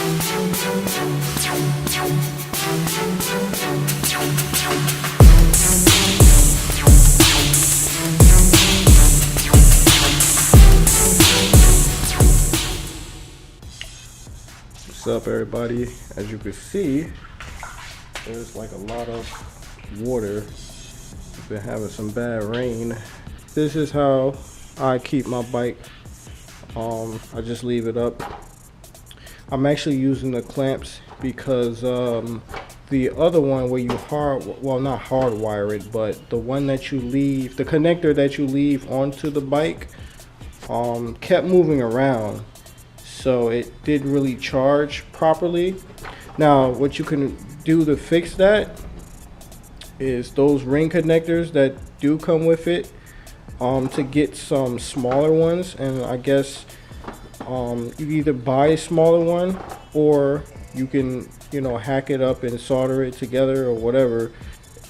What's up, everybody? As you can see, there's like a lot of water. We've been having some bad rain. This is how I keep my bike. I just leave it up. I'm actually using the clamps because the other one where you not hardwire it, but the one that you leave, the connector that you leave onto the bike, kept moving around. So it didn't really charge properly. Now what you can do to fix that is those ring connectors that do come with it, to get some smaller ones, and I guess you either buy a smaller one or you can, you know, hack it up and solder it together or whatever.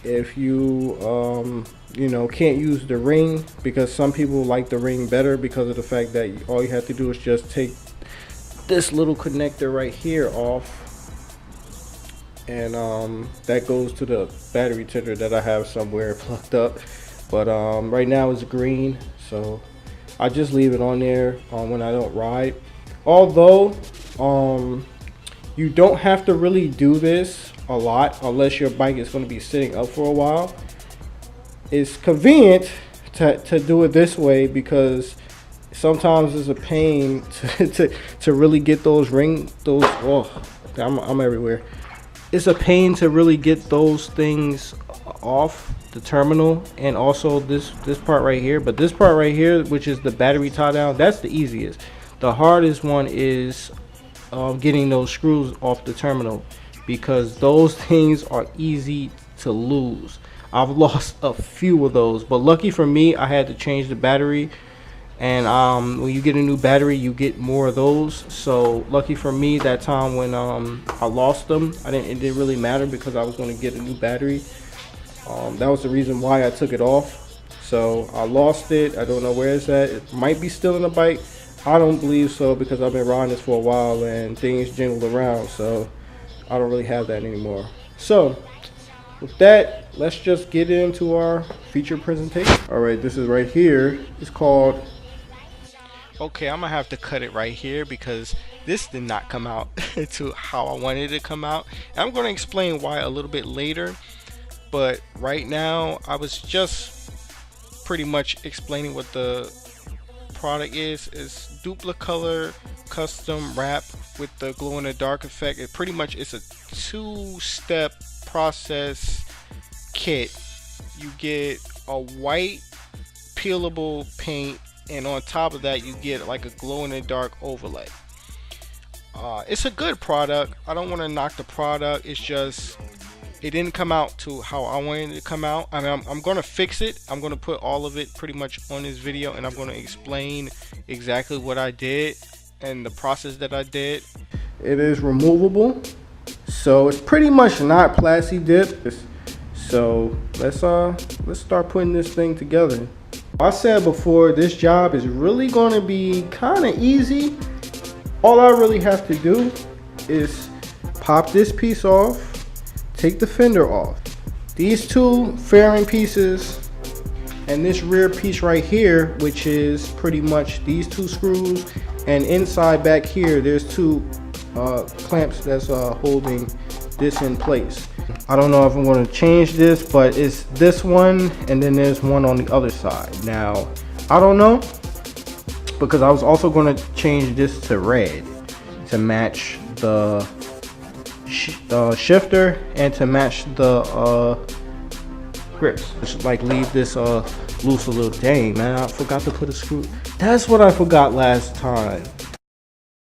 If you you know, can't use the ring, because some people like the ring better because of the fact that all you have to do is just take this little connector right here off, and that goes to the battery tender that I have somewhere plugged up. But right now it's green, so I just leave it on there when I don't ride. Although you don't have to really do this a lot unless your bike is going to be sitting up for a while. It's convenient to do it this way because sometimes it's a pain to really get those oh, I'm everywhere. It's a pain to really get those things off the terminal, and also this part right here. But this part right here, which is the battery tie down, that's the easiest. The hardest one is getting those screws off the terminal, because those things are easy to lose. I've lost a few of those, but lucky for me, I had to change the battery. And when you get a new battery, you get more of those. So lucky for me, that time when I lost them, it didn't really matter because I was going to get a new battery. That was the reason why I took it off. So I lost it. I don't know where it's at. It might be still in the bike. I don't believe so, because I've been riding this for a while and things jingled around. So I don't really have that anymore. So with that, let's just get into our feature presentation. All right, this is right here. It's called... Okay, I'm gonna have to cut it right here because this did not come out to how I wanted it to come out. And I'm gonna explain why a little bit later, but right now I was just pretty much explaining what the product is. It's dupli-color custom wrap with the glow in the dark effect. It pretty much is a two-step process kit. You get a white peelable paint, and on top of that you get like a glow in the dark overlay. It's a good product. I don't want to knock the product. It's just it didn't come out to how I wanted it to come out. I mean, I'm gonna fix it. I'm gonna put all of it pretty much on this video, and I'm gonna explain exactly what I did and the process that I did. It is removable, so it's pretty much not Plastidip. So let's start putting this thing together. I said before, this job is really going to be kind of easy. All I really have to do is pop this piece off, take the fender off, these two fairing pieces, and this rear piece right here, which is pretty much these two screws, and inside back here there's two clamps that's holding this in place. I don't know if I'm going to change this, but it's this one, and then there's one on the other side. Now I don't know, because I was also going to change this to red to match the shifter and to match the grips. Just like leave this loose a little. Dang, man, I forgot to put a screw. That's what I forgot last time.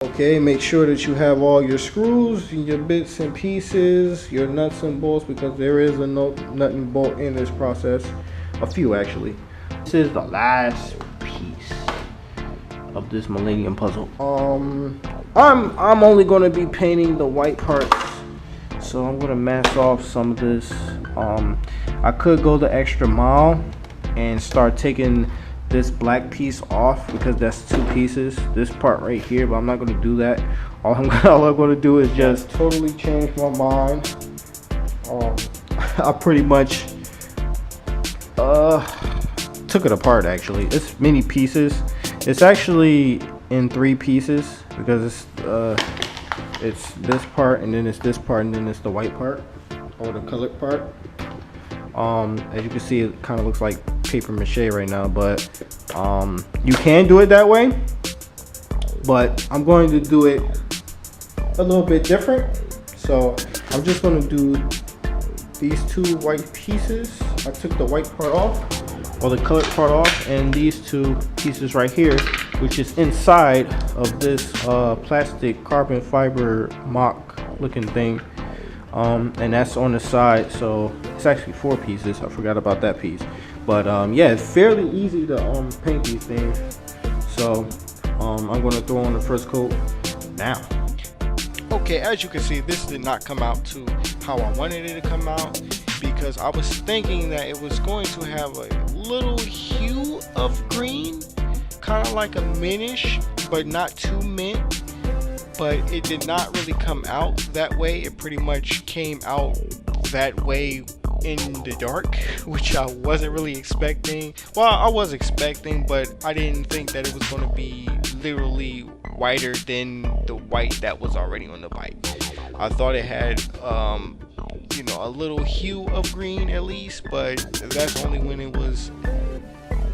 Okay, make sure that you have all your screws, your bits and pieces, your nuts and bolts, because there is a nut and bolt in this process. A few actually. This is the last piece of this Millennium puzzle. I'm only going to be painting the white parts, so I'm going to mask off some of this. I could go the extra mile and start taking this black piece off, because that's two pieces, this part right here, but I'm not going to do that. all I'm going to do is just totally change my mind. I pretty much took it apart. Actually, it's many pieces. It's actually in 3 pieces because it's this part, and then it's this part, and then it's the white part or the colored part. As you can see, it kind of looks like paper mache right now, but you can do it that way, but I'm going to do it a little bit different. So I'm just going to do these 2 white pieces. I took the white part off, or the colored part off, and these 2 pieces right here, which is inside of this plastic carbon fiber mock looking thing, and that's on the side. So it's actually 4 pieces. I forgot about that piece, but yeah, it's fairly easy to paint these things. So I'm going to throw on the first coat now. Okay, as you can see, this did not come out to how I wanted it to come out, because I was thinking that it was going to have a little hue of green, kind of like a mintish, but not too mint. But it did not really come out that way. It pretty much came out that way in the dark, which I wasn't really expecting. Well, I was expecting, but I didn't think that it was going to be literally whiter than the white that was already on the bike. I thought it had you know, a little hue of green at least, but that's only when it was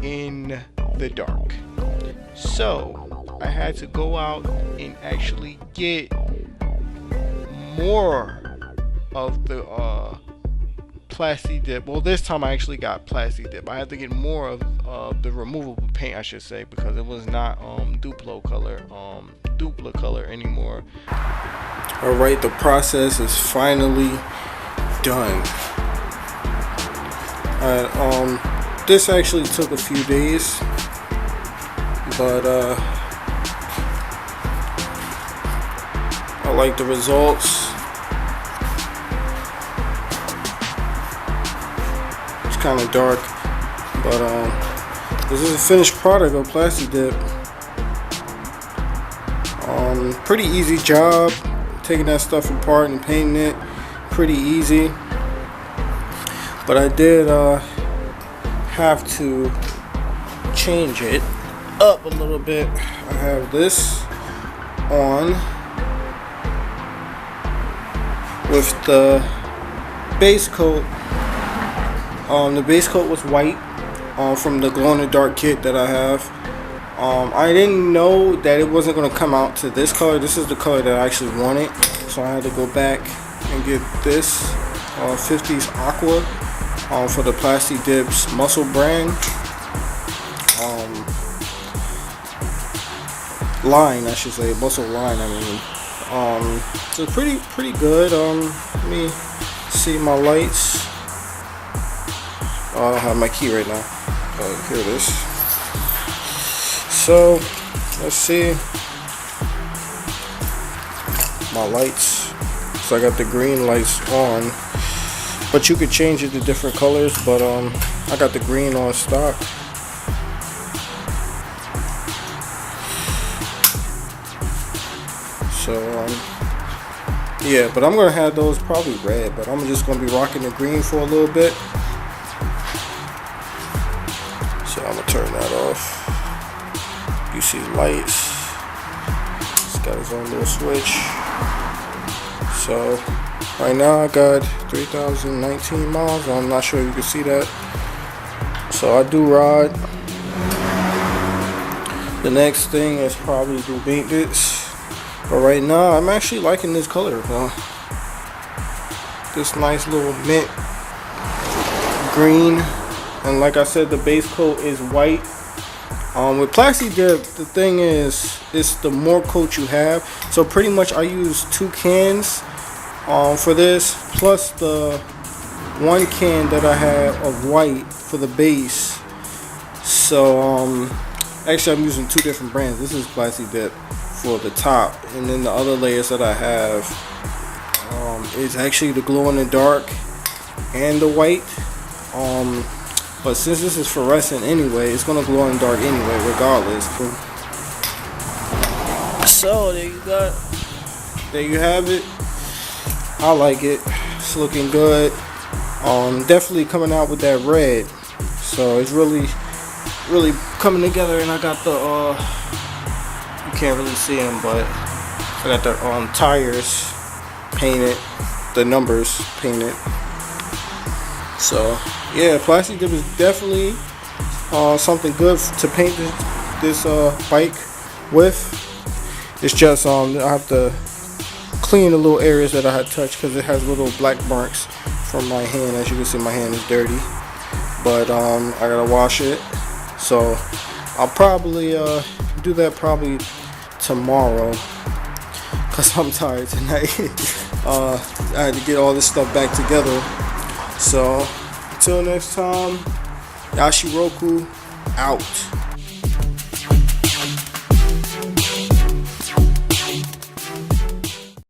in the dark. So I had to go out and actually get more of the Plastidip. Well, this time I actually got Plastidip. I had to get more of the removable paint, I should say, because it was not dupli-color anymore. All right, the process is finally done. This actually took a few days, but I like the results. It's kind of dark, but this is a finished product of Plastidip. Pretty easy job taking that stuff apart and painting it. Pretty easy, but I did have to change it up a little bit. I have this on with the base coat. The base coat was white from the glow in the dark kit that I have. I didn't know that it wasn't going to come out to this color. This is the color that I actually wanted, so I had to go back and get this 50s Aqua for the Plastidip's muscle brand line, I should say, muscle line. I mean, so pretty good. Let me see my lights. I don't have my key right now. Here it is. So let's see my lights. So I got the green lights on, but you could change it to different colors, but I got the green on stock. So yeah, but I'm gonna have those probably red, but I'm just gonna be rocking the green for a little bit. So I'm gonna turn that off. You see the lights. It's got its own little switch. So right now I got 3,019 miles. I'm not sure if you can see that. So I do ride. The next thing is probably do maintenance. But right now I'm actually liking this color. This nice little mint green. And like I said, the base coat is white. With Plastidip, the thing is, it's the more coat you have. So pretty much I use 2 cans for this, plus the 1 can that I have of white for the base. So actually I'm using 2 different brands. This is Plastidip for the top, and then the other layers that I have is actually the glow in the dark and the white. But since this is fluorescent anyway, it's gonna glow in the dark anyway, regardless. So there you got there you have it. I like it. It's looking good. Definitely coming out with that red. So it's really coming together. And I got the you can't really see them, but I got the tires painted, the numbers painted. So yeah, Plastidip is definitely something good to paint this bike with. It's just I have to clean the little areas that I had touched because it has little black marks from my hand. As you can see, my hand is dirty, but I gotta wash it. So I'll probably do that probably tomorrow because I'm tired tonight. I had to get all this stuff back together. So until next time, Yashiroku out.